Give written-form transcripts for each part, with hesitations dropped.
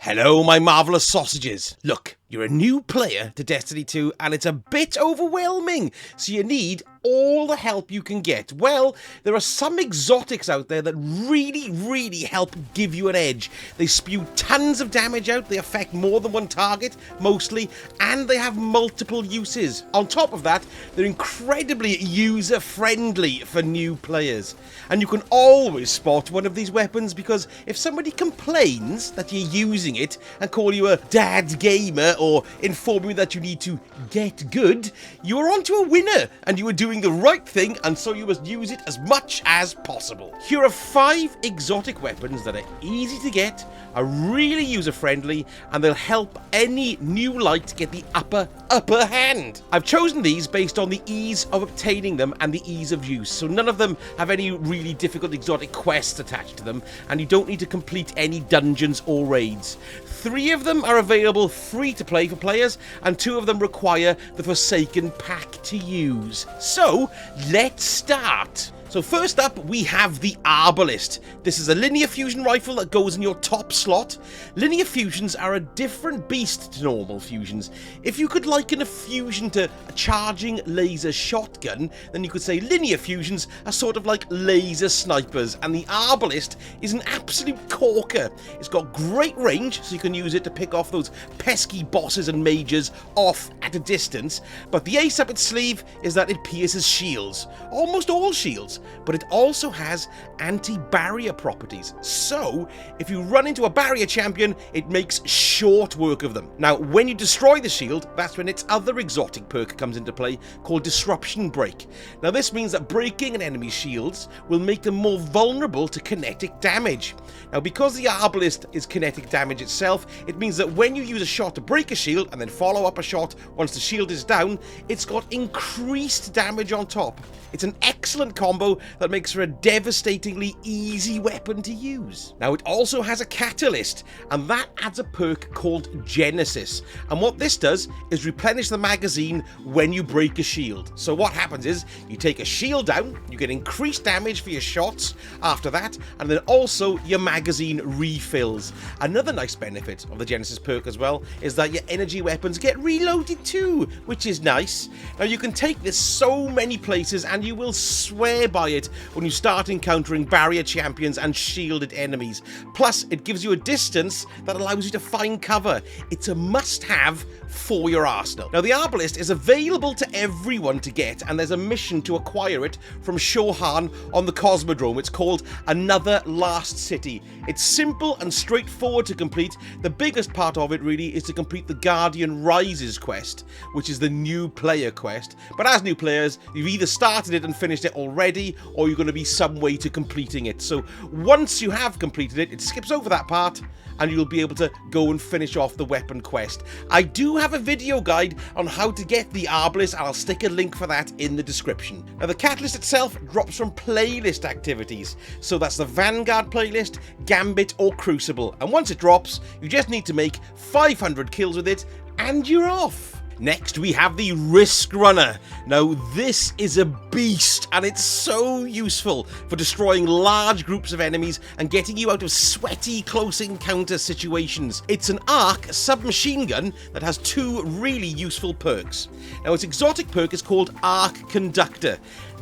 Hello, my marvellous sausages. Look, you're a new player to Destiny 2 and it's a bit overwhelming, so you need all the help you can get. Well, there are some exotics out there that really help give you an edge. They spew tons of damage out, they affect more than one target, mostly, and they have multiple uses. On top of that, they're incredibly user-friendly for new players. And you can always spot one of these weapons because if somebody complains that you're using it and call you a dad gamer or inform you that you need to get good, you are onto a winner and you are doing the right thing, and so you must use it as much as possible. Here are 5 exotic weapons that are easy to get, are really user-friendly, and they'll help any new light get the upper hand. I've chosen these based on the ease of obtaining them and the ease of use, so none of them have any really difficult exotic quests attached to them, and you don't need to complete any dungeons or raids. 3 of them are available free to play for players, and 2 of them require the Forsaken pack to use. So, let's start. So first up, we have the Arbalest. This is a linear fusion rifle that goes in your top slot. Linear fusions are a different beast to normal fusions. If you could liken a fusion to a charging laser shotgun, then you could say linear fusions are sort of like laser snipers, and the Arbalest is an absolute corker. It's got great range, so you can use it to pick off those pesky bosses and mages off at a distance, but the ace up its sleeve is that it pierces shields. Almost all shields. But it also has anti-barrier properties, so if you run into a barrier champion, it makes short work of them. Now, when you destroy the shield, that's when its other exotic perk comes into play, called Disruption Break. Now, this means that breaking an enemy's shields will make them more vulnerable to kinetic damage. Now, because the Arbalest is kinetic damage itself, it means that when you use a shot to break a shield and then follow up a shot once the shield is down, it's got increased damage on top. It's an excellent combo that makes for a devastatingly easy weapon to use. Now, it also has a catalyst, and that adds a perk called Genesis. And what this does is replenish the magazine when you break a shield. So what happens is, you take a shield down, you get increased damage for your shots after that, and then also your magazine refills. Another nice benefit of the Genesis perk as well is that your energy weapons get reloaded too, which is nice. Now, you can take this so many places, and you will swear by it when you start encountering barrier champions and shielded enemies. Plus, it gives you a distance that allows you to find cover. It's a must-have for your arsenal. Now, the Arbalest is available to everyone to get, and there's a mission to acquire it from Jotunn on the Cosmodrome. It's called Another Last City. It's simple and straightforward to complete. The biggest part of it really is to complete the Guardian Rises quest, which is the new player quest. But as new players, you've either started it and finished it already, or you're going to be some way to completing it. So once you have completed it, it skips over that part, and you'll be able to go and finish off the weapon quest. I do have a video guide on how to get the Arbalest, and I'll stick a link for that in the description. Now, the catalyst itself drops from playlist activities, so that's the Vanguard playlist, Gambit or Crucible, and once it drops, you just need to make 500 kills with it, and you're off. Next, we have the Riskrunner. Now, this is a beast, and it's so useful for destroying large groups of enemies and getting you out of sweaty close encounter situations. It's an arc submachine gun that has 2 really useful perks. Now, its exotic perk is called Arc Conductor.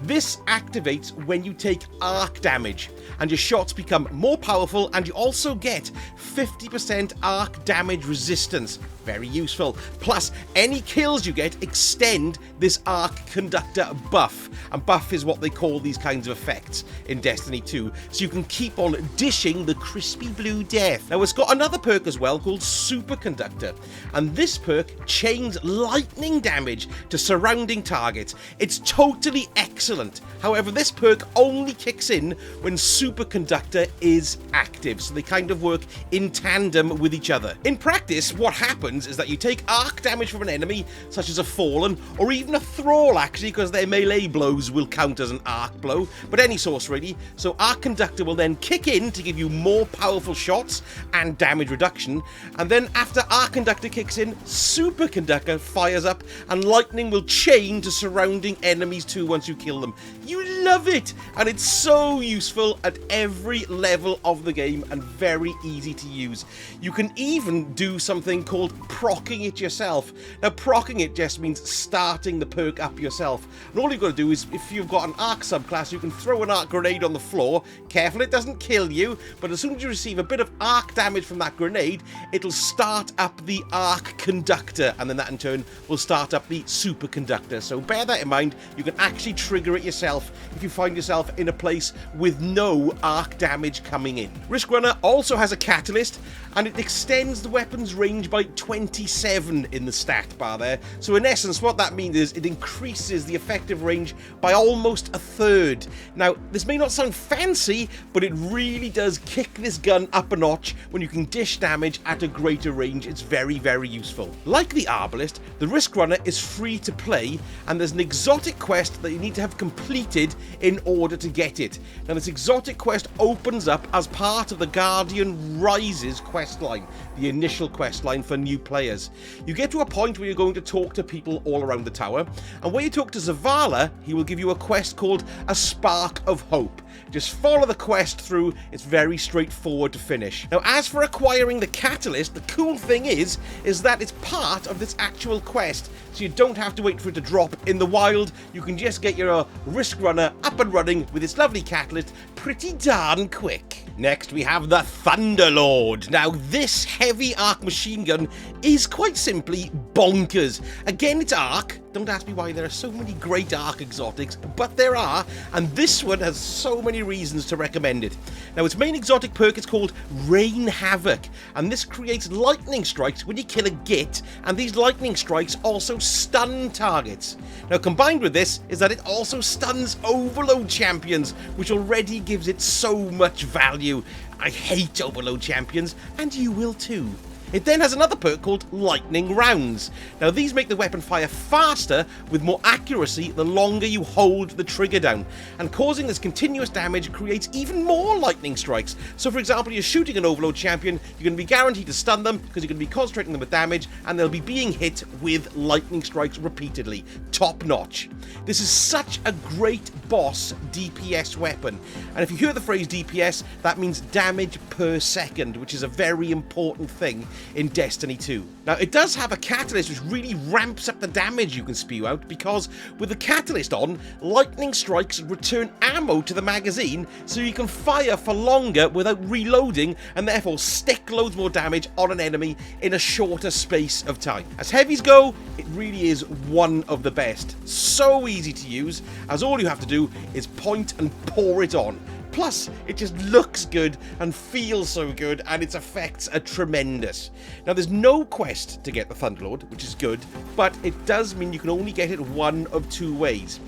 This activates when you take arc damage, and your shots become more powerful, and you also get 50% arc damage resistance. Very useful. Plus, any kills you get extend this Arc Conductor buff, and buff is what they call these kinds of effects in Destiny 2, so you can keep on dishing the crispy blue death. Now, it's got another perk as well called Superconductor, and this perk chains lightning damage to surrounding targets. It's totally excellent. However, this perk only kicks in when Superconductor is active, so they kind of work in tandem with each other. In practice, what happens is that you take arc damage from an enemy, sorcery, such as a Fallen, or even a Thrall actually, because their melee blows will count as an arc blow, but any source really. So Arc Conductor will then kick in to give you more powerful shots and damage reduction, and then after Arc Conductor kicks in, Super Conductor fires up, and lightning will chain to surrounding enemies too once you kill them. You love it, and it's so useful at every level of the game and very easy to use. You can even do something called proccing it yourself. Now, proccing it just means starting the perk up yourself, and all you've got to do is, if you've got an arc subclass, you can throw an arc grenade on the floor. Careful it doesn't kill you, but as soon as you receive a bit of arc damage from that grenade, it'll start up the Arc Conductor, and then that in turn will start up the Super Conductor. So bear that in mind. You can actually trigger it yourself if you find yourself in a place with no arc damage coming in. Riskrunner also has a catalyst, and it extends the weapon's range by 27 in the stat bar there. So in essence, what that means is it increases the effective range by almost a third. Now, this may not sound fancy, but it really does kick this gun up a notch when you can dish damage at a greater range. It's very, very useful. Like the Arbalest, the Riskrunner is free to play, and there's an exotic quest that you need to have completed in order to get it. Now, this exotic quest opens up as part of the Guardian Rises questline, the initial questline for new players. You get to a point where you're going to talk to people all around the tower, and when you talk to Zavala, he will give you a quest called A Spark of Hope. Just follow the quest through. It's very straightforward to finish. Now, as for acquiring the catalyst, the cool thing is that it's part of this actual quest, so you don't have to wait for it to drop in the wild. You can just get your Riskrunner up and running with its lovely catalyst pretty darn quick. Next, we have the Thunderlord. Now, this heavy arc machine gun is quite simply bonkers. Again, it's arc. Don't ask me why there are so many great arc exotics, but there are, and this one has so many reasons to recommend it. Now, its main exotic perk is called Rain Havoc, and this creates lightning strikes when you kill a git, and these lightning strikes also stun targets. Now, combined with this is that it also stuns Overload champions, which already gives it so much value. I hate Overload champions, and you will too. It then has another perk called Lightning Rounds. Now, these make the weapon fire faster with more accuracy the longer you hold the trigger down, and causing this continuous damage creates even more lightning strikes. So, for example, you're shooting an Overload champion, you're going to be guaranteed to stun them because you're going to be concentrating them with damage, and they'll be being hit with lightning strikes repeatedly. Top notch. This is such a great boss DPS weapon, and if you hear the phrase DPS, that means damage per second, which is a very important thing in Destiny 2. Now, it does have a catalyst which really ramps up the damage you can spew out, because with the catalyst on, lightning strikes return ammo to the magazine, so you can fire for longer without reloading, and therefore stick loads more damage on an enemy in a shorter space of time. As heavies go, it really is one of the best. So easy to use, as all you have to do is point and pour it on. Plus, it just looks good and feels so good, and its effects are tremendous. Now, there's no quest to get the Thunderlord, which is good, but it does mean you can only get it one of two ways.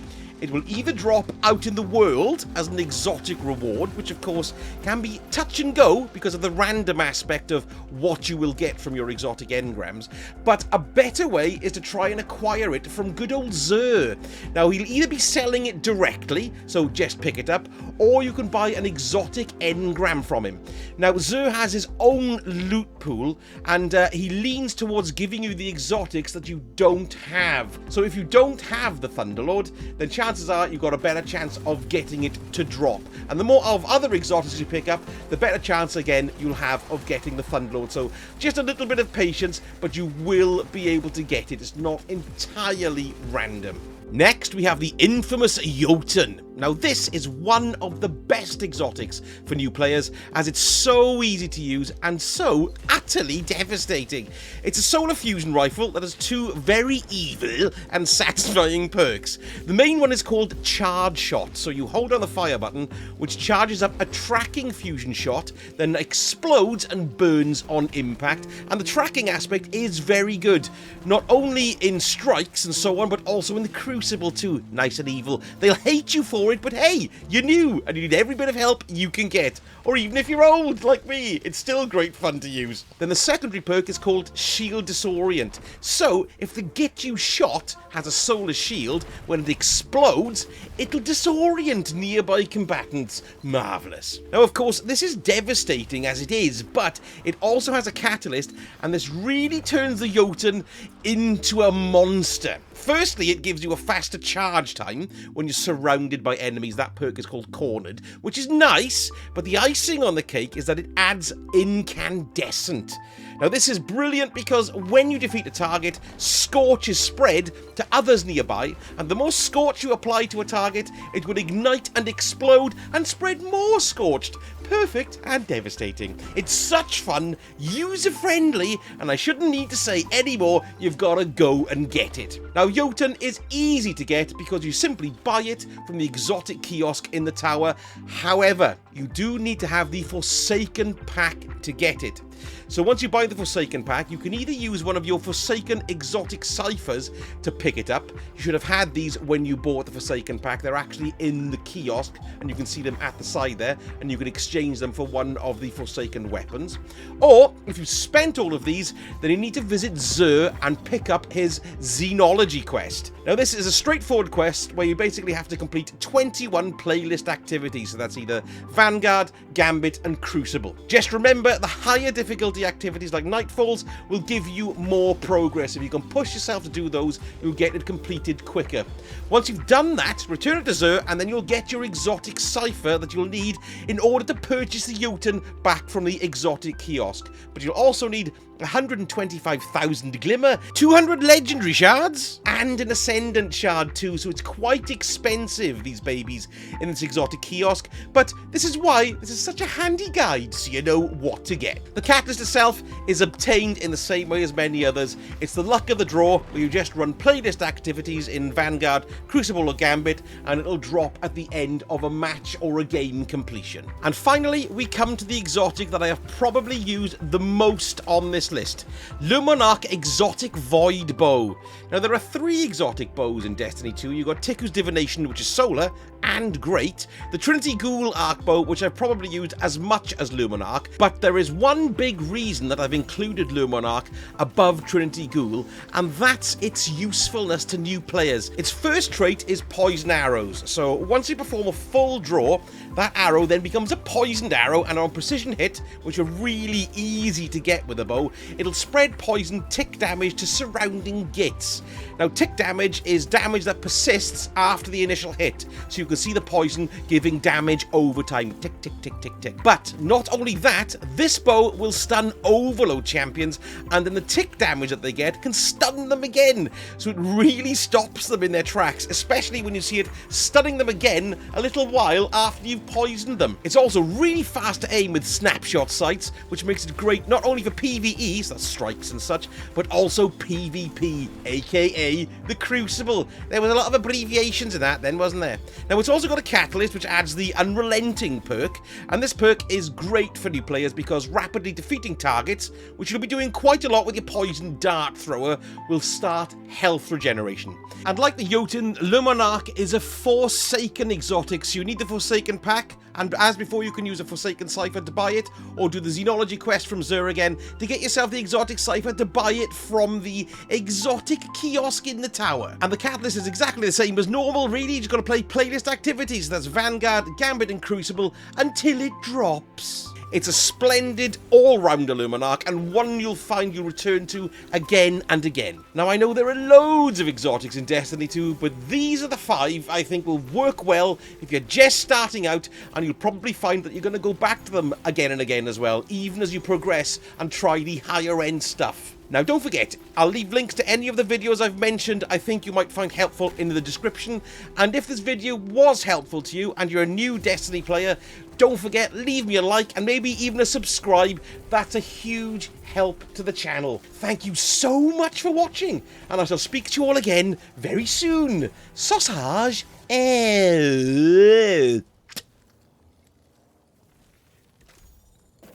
It will either drop out in the world as an exotic reward, which of course can be touch and go because of the random aspect of what you will get from your exotic engrams, but a better way is to try and acquire it from good old Xur. Now, he'll either be selling it directly, so just pick it up, or you can buy an exotic engram from him. Now, Xur has his own loot pool, and he leans towards giving you the exotics that you don't have. So if you don't have the Thunderlord, then chances are you've got a better chance of getting it to drop. And the more of other exotics you pick up, the better chance again you'll have of getting the Thunderlord. So just a little bit of patience, but you will be able to get it. It's not entirely random. Next, we have the infamous Jotunn. Now, this is one of the best exotics for new players, as it's so easy to use and so utterly devastating. It's a solar fusion rifle that has two very evil and satisfying perks. The main one is called Charge Shot, so you hold down the fire button, which charges up a tracking fusion shot, then explodes and burns on impact, and the tracking aspect is very good, not only in strikes and so on, but also in the crew Crucible too, nice and evil. They'll hate you for it, but hey, you're new and you need every bit of help you can get. Or even if you're old, like me, it's still great fun to use. Then the secondary perk is called Shield Disorient. So, if the Get You Shot has a soulless shield, when it explodes, it'll disorient nearby combatants. Marvellous. Now, of course, this is devastating as it is, but it also has a catalyst, and this really turns the Jotunn into a monster. Firstly, it gives you a faster charge time when you're surrounded by enemies. That perk is called Cornered, which is nice, but the icing on the cake is that it adds Incandescent. Now, this is brilliant because when you defeat a target, Scorch is spread to others nearby, and the more Scorch you apply to a target, it will ignite and explode and spread more Scorched. Perfect and devastating. It's such fun, user-friendly, and I shouldn't need to say anymore, you've got to go and get it. Now, Jotunn is easy to get because you simply buy it from the exotic kiosk in the tower. However, you do need to have the Forsaken pack to get it. So once you buy the Forsaken pack, you can either use one of your Forsaken exotic ciphers to pick it up. You should have had these when you bought the Forsaken pack. They're actually in the kiosk, and you can see them at the side there, and you can exchange them for one of the Forsaken weapons. Or, if you've spent all of these, then you need to visit Xur and pick up his Xenology quest. Now, this is a straightforward quest where you basically have to complete 21 playlist activities. So that's either Vanguard, Gambit, and Crucible. Just remember, the higher difficulty activities like Nightfalls will give you more progress. If you can push yourself to do those, you'll get it completed quicker. Once you've done that, return it to Xur, and then you'll get your exotic cipher that you'll need in order to purchase the Jotunn back from the exotic kiosk. But you'll also need 125,000 Glimmer, 200 Legendary Shards, and an Ascendant Shard too, so it's quite expensive, these babies, in this exotic kiosk, but this is why this is such a handy guide, so you know what to get. The catalyst itself is obtained in the same way as many others. It's the luck of the draw, where you just run playlist activities in Vanguard, Crucible or Gambit, and it'll drop at the end of a match or a game completion. And finally, we come to the exotic that I have probably used the most on this list, Le Monarque Exotic Void Bow. Now, there are 3 exotic bows in Destiny 2. You've got Tiku's Divination, which is solar and great, the Trinity Ghoul Arc Bow, which I've probably used as much as Le Monarque, but there is one big reason that I've included Le Monarque above Trinity Ghoul, and that's its usefulness to new players. Its first trait is Poison Arrows, so once you perform a full draw, that arrow then becomes a poisoned arrow, and on precision hit, which are really easy to get with a bow, it'll spread poison tick damage to surrounding gits. Now, tick damage is damage that persists after the initial hit, so you can see the poison giving damage over time. Tick, tick, tick, tick, tick. But not only that, this bow will stun overload champions, and then the tick damage that they get can stun them again. So it really stops them in their tracks, especially when you see it stunning them again a little while after you've poisoned them. It's also really fast to aim with snapshot sights, which makes it great not only for PvE, so that's strikes and such, but also PvP, aka the Crucible. There was a lot of abbreviations in that then, wasn't there? Now, it's also got a catalyst which adds the Unrelenting perk, and this perk is great for new players because rapidly defeating targets, which you'll be doing quite a lot with your poison dart thrower, will start health regeneration. And like the Jotunn, Le Monarque is a Forsaken exotic, so you need the Forsaken pack, and as before, you can use a Forsaken cipher to buy it, or do the Xenology quest from Xur again to get yourself the exotic cipher to buy it from the exotic kiosk in the tower. And the catalyst is exactly the same as normal, really. You just gotta play playlist activities, that's Vanguard, Gambit, and Crucible, until it drops. It's a splendid all-rounder Le Monarque, and one you'll find you'll return to again and again. Now, I know there are loads of exotics in Destiny 2, but these are the 5 I think will work well if you're just starting out, and you'll probably find that you're going to go back to them again and again as well, even as you progress and try the higher-end stuff. Now, don't forget, I'll leave links to any of the videos I've mentioned I think you might find helpful in the description, and if this video was helpful to you and you're a new Destiny player, don't forget, leave me a like and maybe even a subscribe. That's a huge help to the channel. Thank you so much for watching, and I shall speak to you all again very soon. Sausage!